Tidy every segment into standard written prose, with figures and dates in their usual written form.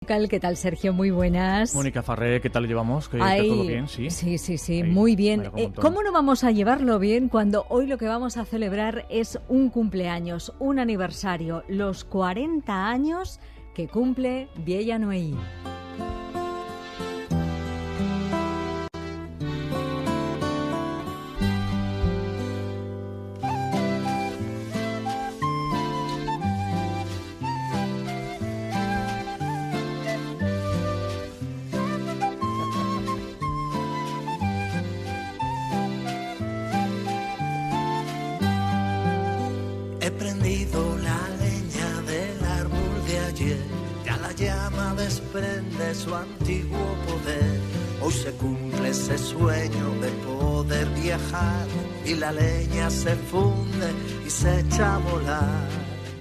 ¿Qué tal, Sergio? Muy buenas. Mónica Farré, ¿qué tal lo llevamos? ¿Que está todo bien? Sí, muy bien. ¿Cómo no vamos a llevarlo bien cuando hoy lo que vamos a celebrar es un cumpleaños, un aniversario, los 40 años que cumple Viella Noey? He prendido la leña del árbol de ayer, ya la llama desprende su antiguo poder. Hoy se cumple ese sueño de poder viajar y la leña se funde y se echa a volar.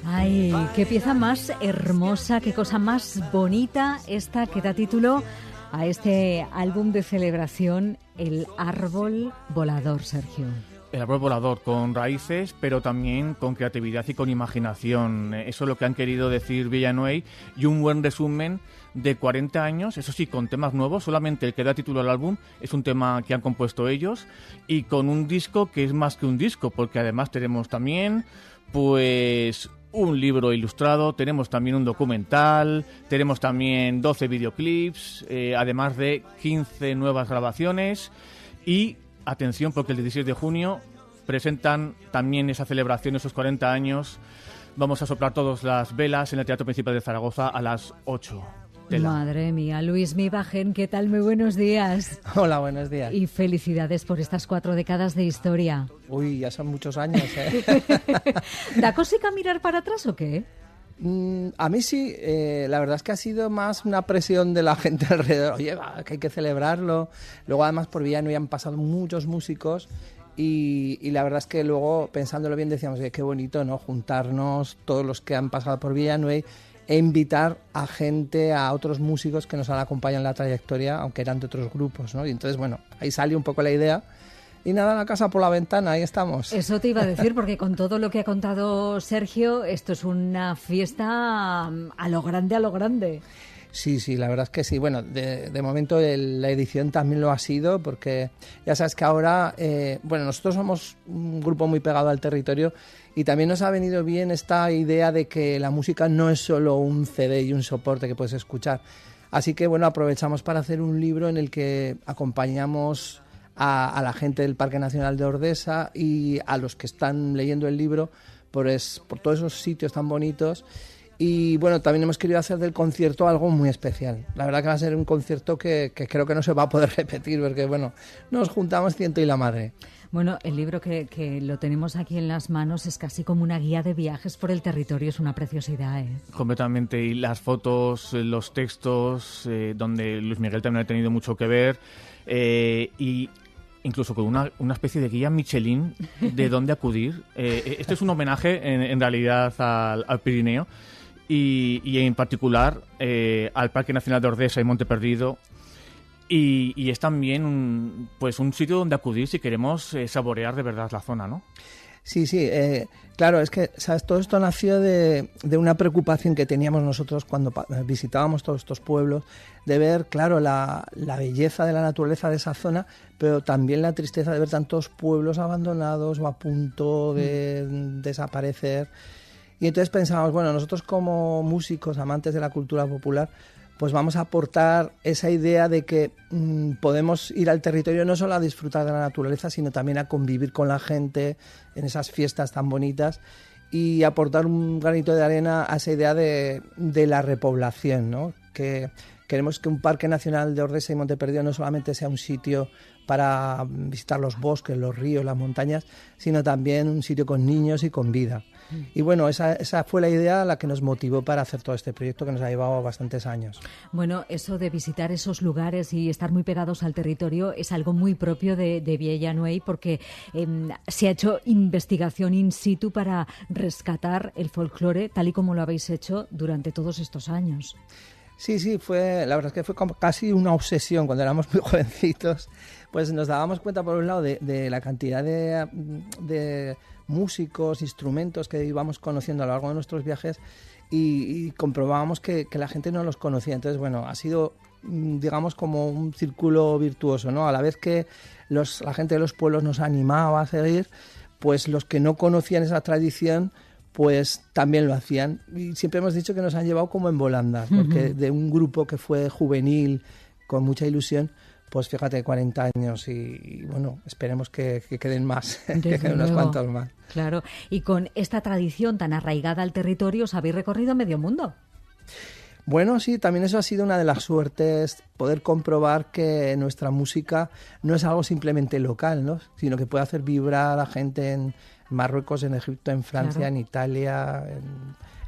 Ay, qué pieza más hermosa, qué cosa más bonita esta que da título a este álbum de celebración, El Árbol Volador, Sergio. El árbol volador, con raíces, pero también con creatividad y con imaginación. Eso es lo que han querido decir Viella Noey, y un buen resumen de 40 años, eso sí, con temas nuevos. Solamente el que da título al álbum es un tema que han compuesto ellos, y con un disco que es más que un disco, porque además tenemos también, pues, un libro ilustrado, tenemos también un documental, tenemos también 12 videoclips, además de 15 nuevas grabaciones. Y atención, porque el 16 de junio presentan también esa celebración, esos 40 años. Vamos a soplar todas las velas en el Teatro Principal de Zaragoza a las 8. Madre mía, Luis Mibajen, ¿qué tal? Muy buenos días. Hola, buenos días. Y felicidades por estas 4 décadas de historia. Uy, ya son muchos años, ¿eh? ¿Da cosica mirar para atrás o qué? A mí sí, la verdad es que ha sido más una presión de la gente alrededor. Oye, que hay que celebrarlo. Luego, además, por Viella Noey han pasado muchos músicos y la verdad es que luego, pensándolo bien, decíamos, qué bonito, ¿no? Juntarnos todos los que han pasado por Viella Noey e invitar a gente, a otros músicos que nos han acompañado en la trayectoria, aunque eran de otros grupos, ¿no? Y entonces, bueno, ahí salió un poco la idea. Y nada, la casa por la ventana, ahí estamos. Eso te iba a decir, porque con todo lo que ha contado Sergio, esto es una fiesta a lo grande, a lo grande. Sí, la verdad es que sí. Bueno, de momento la edición también lo ha sido, porque ya sabes que ahora, nosotros somos un grupo muy pegado al territorio y también nos ha venido bien esta idea de que la música no es solo un CD y un soporte que puedes escuchar. Así que, bueno, aprovechamos para hacer un libro en el que acompañamos a la gente del Parque Nacional de Ordesa y a los que están leyendo el libro por todos esos sitios tan bonitos. Y bueno, también hemos querido hacer del concierto algo muy especial. La verdad que va a ser un concierto que creo que no se va a poder repetir, porque bueno, nos juntamos ciento y la madre. Bueno, el libro que lo tenemos aquí en las manos es casi como una guía de viajes por el territorio, es una preciosidad, ¿eh? Completamente, y las fotos, los textos, donde Luis Miguel también ha tenido mucho que ver, y incluso con una especie de guía Michelin de dónde acudir. Esto es un homenaje en realidad al Pirineo y en particular al Parque Nacional de Ordesa y Monte Perdido. Y es también un sitio donde acudir si queremos saborear de verdad la zona, ¿no? Sí, claro, es que, ¿sabes? Todo esto nació de una preocupación que teníamos nosotros cuando visitábamos todos estos pueblos, de ver, claro, la belleza de la naturaleza de esa zona, pero también la tristeza de ver tantos pueblos abandonados o a punto de desaparecer. Y entonces pensábamos, bueno, nosotros como músicos, amantes de la cultura popular, pues vamos a aportar esa idea de que podemos ir al territorio no solo a disfrutar de la naturaleza, sino también a convivir con la gente en esas fiestas tan bonitas y aportar un granito de arena a esa idea de la repoblación, ¿no? Que queremos que un Parque Nacional de Ordesa y Monte Perdido no solamente sea un sitio para visitar los bosques, los ríos, las montañas, sino también un sitio con niños y con vida. Y bueno, esa fue la idea la que nos motivó para hacer todo este proyecto que nos ha llevado bastantes años. Bueno, eso de visitar esos lugares y estar muy pegados al territorio es algo muy propio de Viella Noey, porque se ha hecho investigación in situ para rescatar el folclore tal y como lo habéis hecho durante todos estos años. Sí, la verdad es que fue como casi una obsesión cuando éramos muy jovencitos. Pues nos dábamos cuenta, por un lado, de la cantidad de músicos, instrumentos que íbamos conociendo a lo largo de nuestros viajes, y comprobábamos que la gente no los conocía. Entonces, bueno, ha sido, digamos, como un círculo virtuoso, ¿no? A la vez que la gente de los pueblos nos animaba a seguir, pues los que no conocían esa tradición, pues también lo hacían. Y siempre hemos dicho que nos han llevado como en volandas, porque de un grupo que fue juvenil, con mucha ilusión, pues fíjate, 40 años y bueno, esperemos que queden más, que queden unos cuantos más. Claro, y con esta tradición tan arraigada al territorio os habéis recorrido medio mundo. Bueno, sí, también eso ha sido una de las suertes, poder comprobar que nuestra música no es algo simplemente local, ¿no? Sino que puede hacer vibrar a gente en Marruecos, en Egipto, en Francia, claro, en Italia,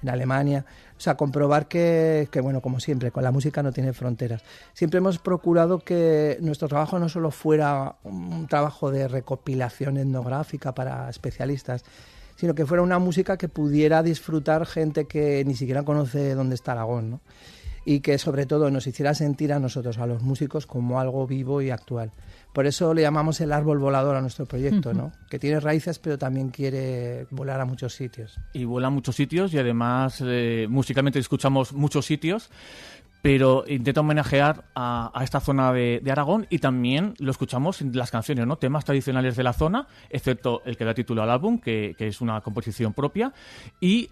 en Alemania. O sea, comprobar que, bueno, como siempre, con la música no tiene fronteras. Siempre hemos procurado que nuestro trabajo no solo fuera un trabajo de recopilación etnográfica para especialistas, sino que fuera una música que pudiera disfrutar gente que ni siquiera conoce dónde está Aragón, ¿no? Y que sobre todo nos hiciera sentir a nosotros, a los músicos, como algo vivo y actual. Por eso le llamamos el árbol volador a nuestro proyecto, ¿no? Que tiene raíces, pero también quiere volar a muchos sitios. Y vuela a muchos sitios y además musicalmente escuchamos muchos sitios, pero intenta homenajear a esta zona de Aragón y también lo escuchamos en las canciones, ¿no? Temas tradicionales de la zona, excepto el que da título al álbum, que es una composición propia. Y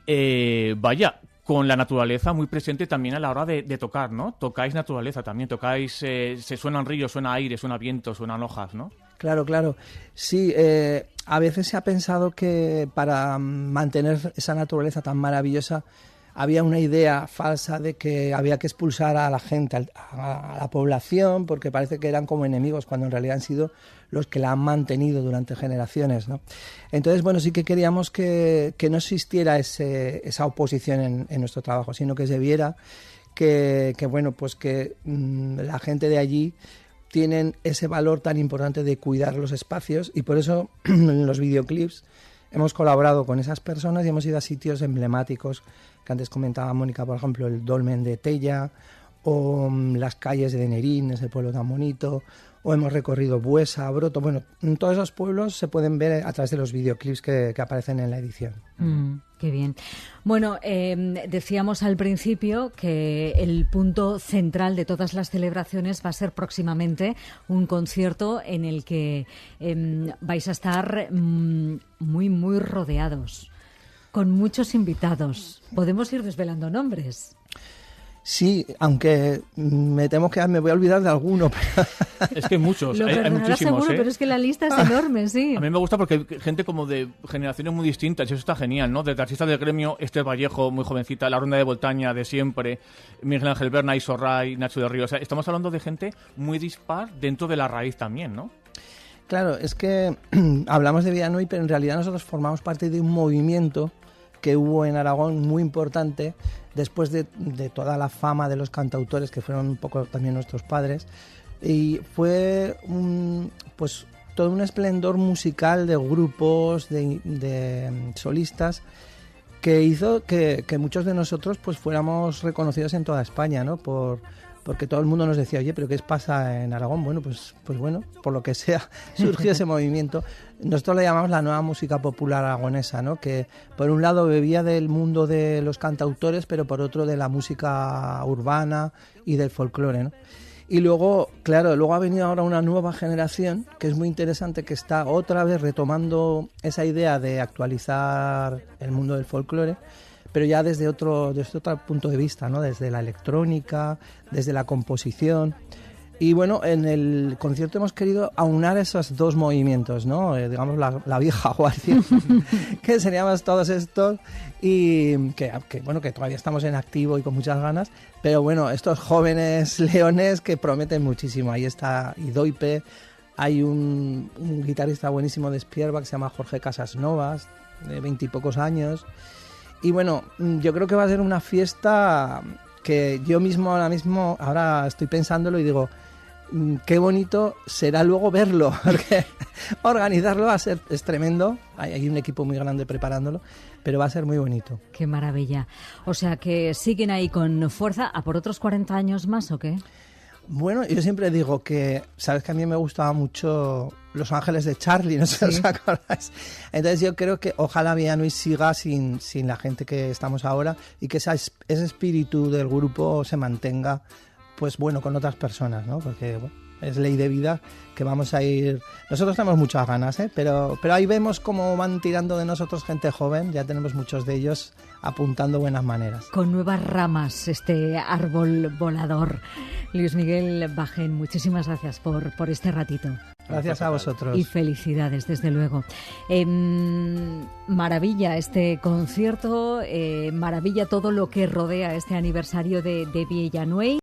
vaya, con la naturaleza muy presente también a la hora de tocar, ¿no? Tocáis naturaleza también, tocáis, se suenan ríos, suena aire, suena viento, suenan hojas, ¿no? Claro, claro. Sí, a veces se ha pensado que para mantener esa naturaleza tan maravillosa había una idea falsa de que había que expulsar a la gente, a la población, porque parece que eran como enemigos, cuando en realidad han sido los que la han mantenido durante generaciones, ¿no? Entonces, bueno, sí que queríamos que no existiera esa oposición en nuestro trabajo, sino que se viera que bueno, pues que la gente de allí tienen ese valor tan importante de cuidar los espacios, y por eso en los videoclips hemos colaborado con esas personas y hemos ido a sitios emblemáticos que antes comentaba Mónica, por ejemplo, el Dolmen de Tella o las calles de Nerín, ese pueblo tan bonito, o hemos recorrido Buesa, Broto. Bueno, en todos esos pueblos se pueden ver a través de los videoclips que aparecen en la edición. Qué bien. Bueno, decíamos al principio que el punto central de todas las celebraciones va a ser próximamente un concierto en el que vais a estar muy, muy rodeados, con muchos invitados. ¿Podemos ir desvelando nombres? Sí, aunque me temo que me voy a olvidar de alguno. Pero... Es que hay muchos, hay muchísimos. Seguro, pero es que la lista es enorme, sí. A mí me gusta porque hay gente como de generaciones muy distintas y eso está genial, ¿no? Desde artistas del gremio, Esther Vallejo, muy jovencita, La Ronda de Voltaña, de siempre, Miguel Ángel Berna, Iso Ray, Nacho de Río. O sea, estamos hablando de gente muy dispar dentro de la raíz también, ¿no? Claro, es que hablamos de Villanueva, pero en realidad nosotros formamos parte de un movimiento que hubo en Aragón muy importante después de toda la fama de los cantautores que fueron un poco también nuestros padres, y fue pues todo un esplendor musical de grupos, de solistas, que hizo que muchos de nosotros pues fuéramos reconocidos en toda España, ¿no? Porque todo el mundo nos decía, oye, ¿pero qué pasa en Aragón? Bueno, pues bueno, por lo que sea, surgió ese movimiento. Nosotros le llamamos la nueva música popular aragonesa, ¿no? Que por un lado bebía del mundo de los cantautores, pero por otro de la música urbana y del folclore, ¿no? Y luego, claro, ha venido ahora una nueva generación, que es muy interesante, que está otra vez retomando esa idea de actualizar el mundo del folclore, pero ya desde otro punto de vista, ¿no? Desde la electrónica, desde la composición. Y bueno, en el concierto hemos querido aunar esos dos movimientos, ¿no? Digamos la vieja guardia, que seríamos todos estos, y que todavía estamos en activo y con muchas ganas, pero bueno, estos jóvenes leones que prometen muchísimo. Ahí está Idoipe, hay un guitarrista buenísimo de Espierba que se llama Jorge Casasnovas, de 20 y pocos años. Y bueno, yo creo que va a ser una fiesta que yo mismo ahora estoy pensándolo y digo, qué bonito será luego verlo, porque organizarlo es tremendo, hay un equipo muy grande preparándolo, pero va a ser muy bonito. Qué maravilla. O sea que siguen ahí con fuerza, ¿a por otros 40 años más o qué? Bueno, yo siempre digo que, sabes que a mí me gustaban mucho Los Ángeles de Charlie, no sé si os acordáis. Entonces yo creo que ojalá Villeneuve siga sin la gente que estamos ahora y que ese espíritu del grupo se mantenga, pues bueno, con otras personas, ¿no? Porque bueno, es ley de vida que vamos a ir... Nosotros tenemos muchas ganas, pero ahí vemos cómo van tirando de nosotros gente joven, ya tenemos muchos de ellos apuntando buenas maneras. Con nuevas ramas, este árbol volador. Luis Miguel Bajen, muchísimas gracias por este ratito. Gracias a vosotros. Y felicidades, desde luego. Maravilla este concierto, maravilla todo lo que rodea este aniversario de Villeneuve.